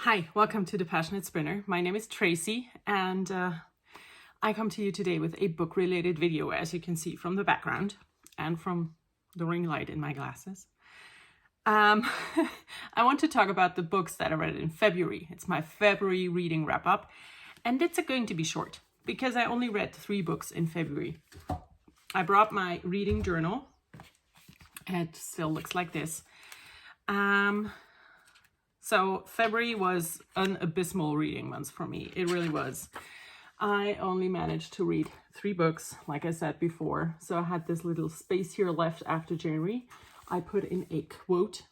Hi, welcome to The Passionate Sprinter. My name is Tracy, and I come to you today with a book-related video, as you can see from the background and from the ring light in my glasses. I want to talk about the books that I read in February. It's my February reading wrap-up, and it's going to be short because I only read 3 books in February. I brought my reading journal. It still looks like this. So February was an abysmal reading month for me. It really was. I only managed to read 3 books, like I said before. So I had this little space here left after January. I put in a quote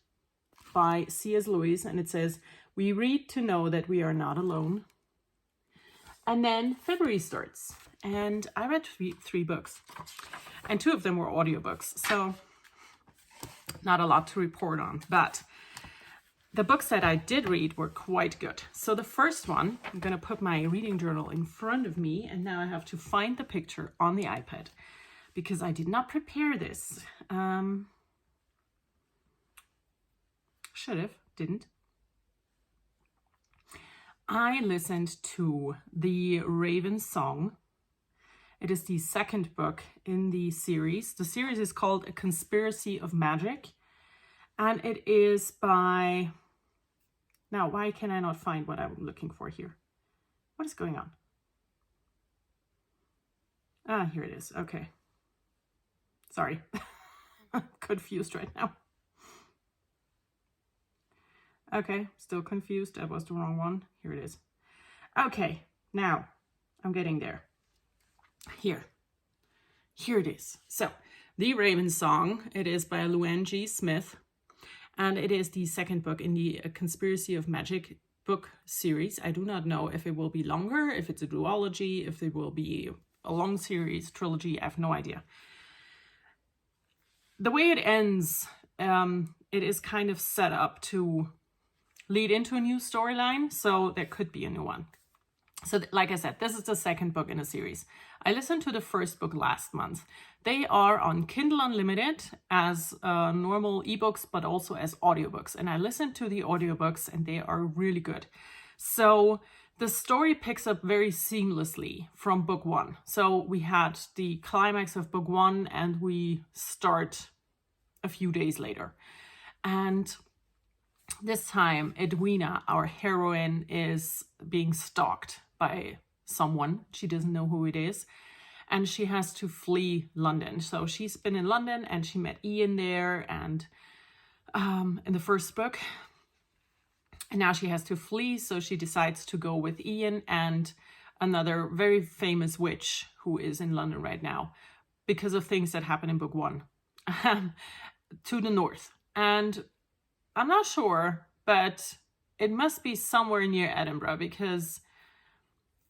by C.S. Lewis, and it says, "We read to know that we are not alone." And then February starts, and I read three books, and 2 of them were audiobooks. So not a lot to report on, but the books that I did read were quite good. So the first one, I'm going to put my reading journal in front of me, and now I have to find the picture on the iPad because I did not prepare this. Should have, didn't. I listened to The Raven Song. It is the second book in the series. The series is called A Conspiracy of Magic, and it is by... Now, why can I not find what I'm looking for here? What is going on? Ah, here it is. Okay. Sorry. I'm confused right now. Okay, still confused. That was the wrong one. Here it is. Okay, now I'm getting there. Here it is. So, The Raven Song. It is by Luann G. Smith. And it is the second book in the Conspiracy of Magic book series. I do not know if it will be longer, if it's a duology, if it will be a long series, trilogy. I have no idea. The way it ends, it is kind of set up to lead into a new storyline, so there could be a new one. So like I said, this is the second book in a series. I listened to the first book last month. They are on Kindle Unlimited as normal ebooks, but also as audiobooks. And I listened to the audiobooks and they are really good. So the story picks up very seamlessly from book 1. So we had the climax of book 1 and we start a few days later. And this time, Edwina, our heroine, is being stalked by someone. She doesn't know who it is. And she has to flee London. So she's been in London and she met Ian there and in the first book. And now she has to flee. So she decides to go with Ian and another very famous witch who is in London right now because of things that happen in book 1 to the north. And I'm not sure, but it must be somewhere near Edinburgh because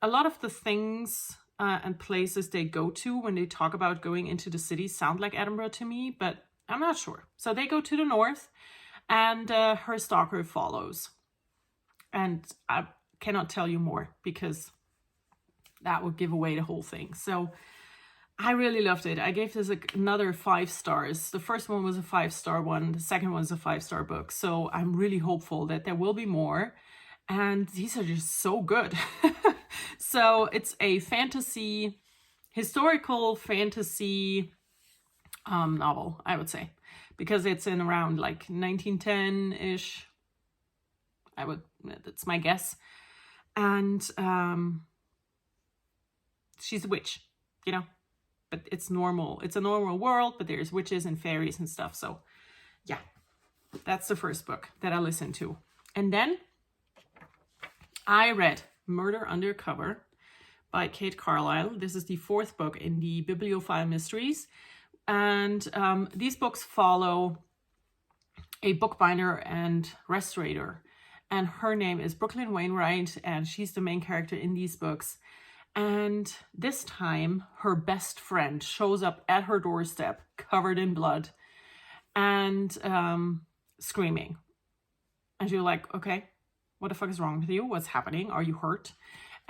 a lot of the things and places they go to when they talk about going into the city sound like Edinburgh to me, but I'm not sure. So they go to the north and her stalker follows. And I cannot tell you more because that would give away the whole thing. So I really loved it. I gave this another 5 stars. The first one was a 5-star one. The second one was a 5-star book. So I'm really hopeful that there will be more. And these are just so good. So it's a fantasy, historical fantasy novel, I would say. Because it's in around like 1910-ish. That's my guess. And she's a witch, you know. But it's normal. It's a normal world, but there's witches and fairies and stuff. So yeah, that's the first book that I listened to. And then I read Murder Undercover by Kate Carlisle. This is the 4th book in the Bibliophile Mysteries. And these books follow a bookbinder and restorator. And her name is Brooklyn Wainwright, and she's the main character in these books. And this time, her best friend shows up at her doorstep, covered in blood, and screaming. And you're like, okay, what the fuck is wrong with you? What's happening? Are you hurt?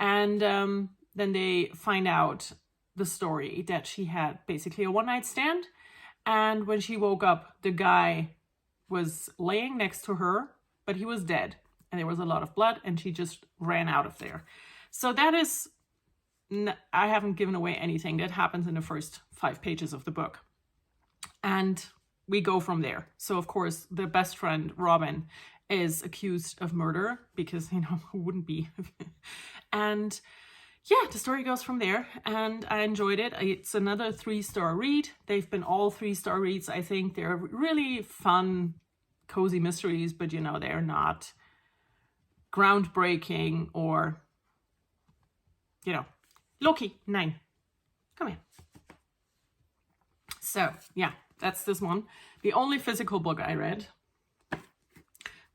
And then they find out the story that she had basically a one-night stand. And when she woke up, the guy was laying next to her, but he was dead. and there was a lot of blood, and she just ran out of there. So that is, I haven't given away anything. That happens in the first 5 pages of the book. And we go from there. So of course, the best friend, Robin, is accused of murder because, you know, who wouldn't be? And yeah, the story goes from there, and I enjoyed it. It's another 3-star read. They've been all 3-star reads. I think they're really fun, cozy mysteries, but you know, they're not groundbreaking or, you know, Loki, 9. Come here. So yeah, that's this one. The only physical book I read.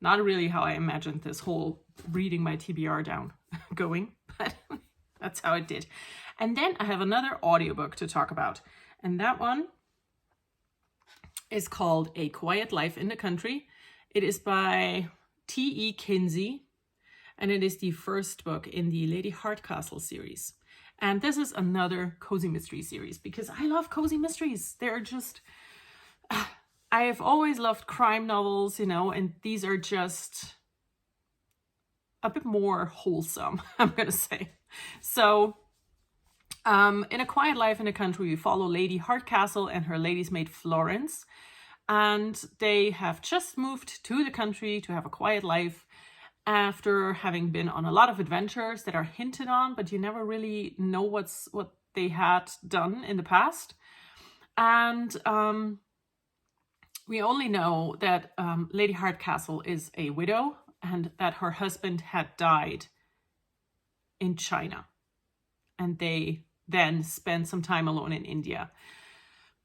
Not really how I imagined this whole reading my TBR down going, but that's how it did. And then I have another audiobook to talk about. And that one is called A Quiet Life in the Country. It is by T.E. Kinsey, and it is the first book in the Lady Hardcastle series. And this is another cozy mystery series because I love cozy mysteries. They're just, I have always loved crime novels, you know, and these are just a bit more wholesome, I'm going to say. So, in A Quiet Life in the Country, we follow Lady Hardcastle and her lady's maid Florence. And they have just moved to the country to have a quiet life after having been on a lot of adventures that are hinted on, but you never really know what they had done in the past. And we only know that Lady Hardcastle is a widow and that her husband had died in China. And they then spent some time alone in India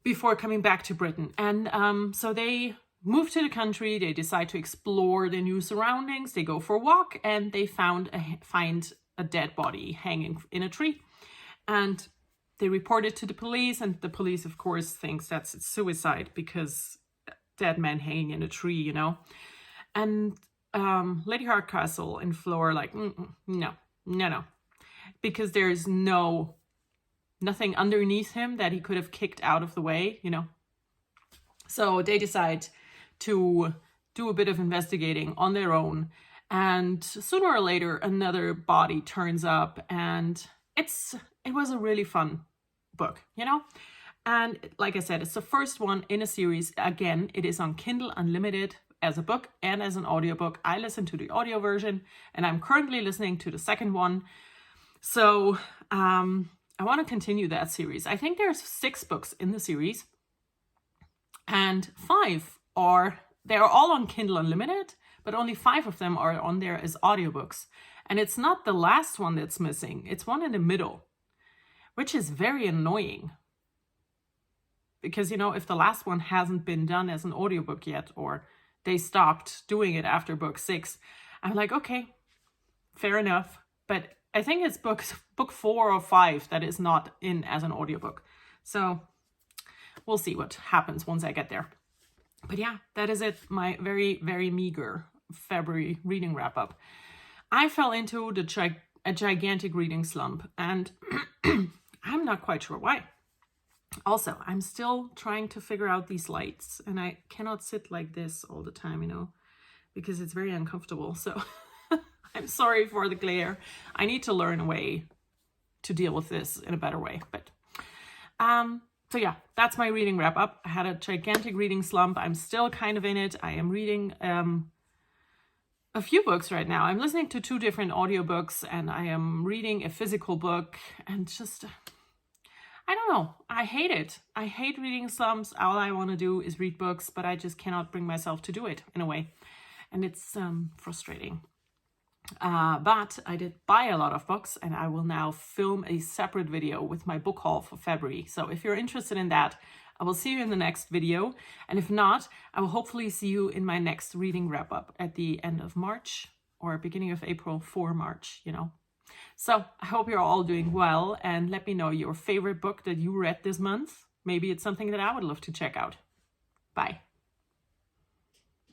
before coming back to Britain. And so they move to the country, they decide to explore the new surroundings, they go for a walk, and they find a dead body hanging in a tree. And they report it to the police, and the police, of course, thinks that's suicide because dead man hanging in a tree, you know. And Lady Hardcastle and Flo are like, no, because there's nothing underneath him that he could have kicked out of the way, you know. So they decide to do a bit of investigating on their own, and sooner or later another body turns up, and it was a really fun book, you know. And like I said, it's the first one in a series. Again, it is on Kindle Unlimited as a book and as an audiobook. I listened to the audio version, and I'm currently listening to the second one. So I want to continue that series. I think there's 6 books in the series, and 5 they're all on Kindle Unlimited, but only 5 of them are on there as audiobooks. And it's not the last one that's missing. It's one in the middle, which is very annoying. Because, you know, if the last one hasn't been done as an audiobook yet, or they stopped doing it after book 6, I'm like, okay, fair enough. But I think it's book 4 or 5 that is not in as an audiobook. So we'll see what happens once I get there. But yeah, that is it. My very, very meager February reading wrap up. I fell into a gigantic reading slump, and I'm not quite sure why. Also, I'm still trying to figure out these lights, and I cannot sit like this all the time, you know, because it's very uncomfortable. So I'm sorry for the glare. I need to learn a way to deal with this in a better way. But so yeah, that's my reading wrap up. I had a gigantic reading slump. I'm still kind of in it. I am reading a few books right now. I'm listening to 2 different audiobooks, and I am reading a physical book, and just, I don't know. I hate it. I hate reading slumps. All I want to do is read books, but I just cannot bring myself to do it in a way. And it's frustrating. But I did buy a lot of books, and I will now film a separate video with my book haul for February. So if you're interested in that, I will see you in the next video. And if not, I will hopefully see you in my next reading wrap up at the end of March or beginning of April for March, you know. So I hope you're all doing well, and let me know your favorite book that you read this month. Maybe it's something that I would love to check out. Bye.